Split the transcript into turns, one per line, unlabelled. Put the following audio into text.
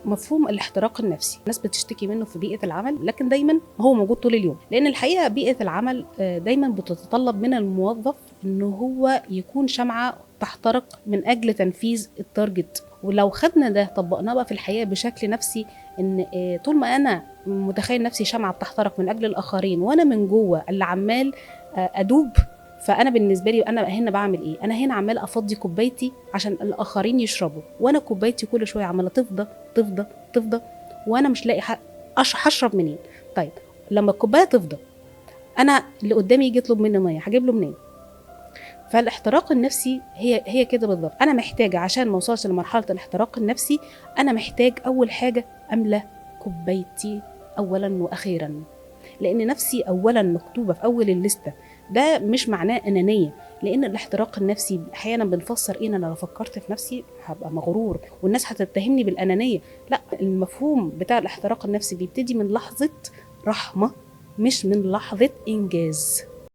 مفهوم الاحتراق النفسي الناس بتشتكي منه في بيئة العمل، لكن دايما هو موجود طول اليوم، لأن الحقيقة بيئة العمل دايما بتتطلب من الموظف إنه هو يكون شمعة تحترق من أجل تنفيذ التارجت. ولو خدنا ده طبقناه بقى في الحياة بشكل نفسي، إن طول ما أنا متخيل نفسي شمعة بتحترق من أجل الآخرين وأنا من جوه اللي عمال أدوب، فانا بالنسبه لي انا هنا بعمل ايه؟ انا هنا عمال افضي كوبايتي عشان الاخرين يشربوا، وانا كوبايتي كل شويه عماله تفضى وانا مش لاقي هشرب منين؟ طيب لما الكوبايه تفضى انا اللي قدامي يجي يطلب مني ميه، هجيب له منين؟ فالاحتراق النفسي هي كده بالظبط. انا محتاجه عشان ما اوصلش لمرحله الاحتراق النفسي، انا محتاج اول حاجه املى كوبايتي اولا واخيرا، لان نفسي اولا مكتوبه في اول الليسته. ده مش معناه انانيه، لان الاحتراق النفسي احيانا بنفسر ايه، انا لو فكرت في نفسي هبقى مغرور والناس هتتهمني بالانانيه. لا، المفهوم بتاع الاحتراق النفسي بيبتدي من لحظه رحمه، مش من لحظه انجاز.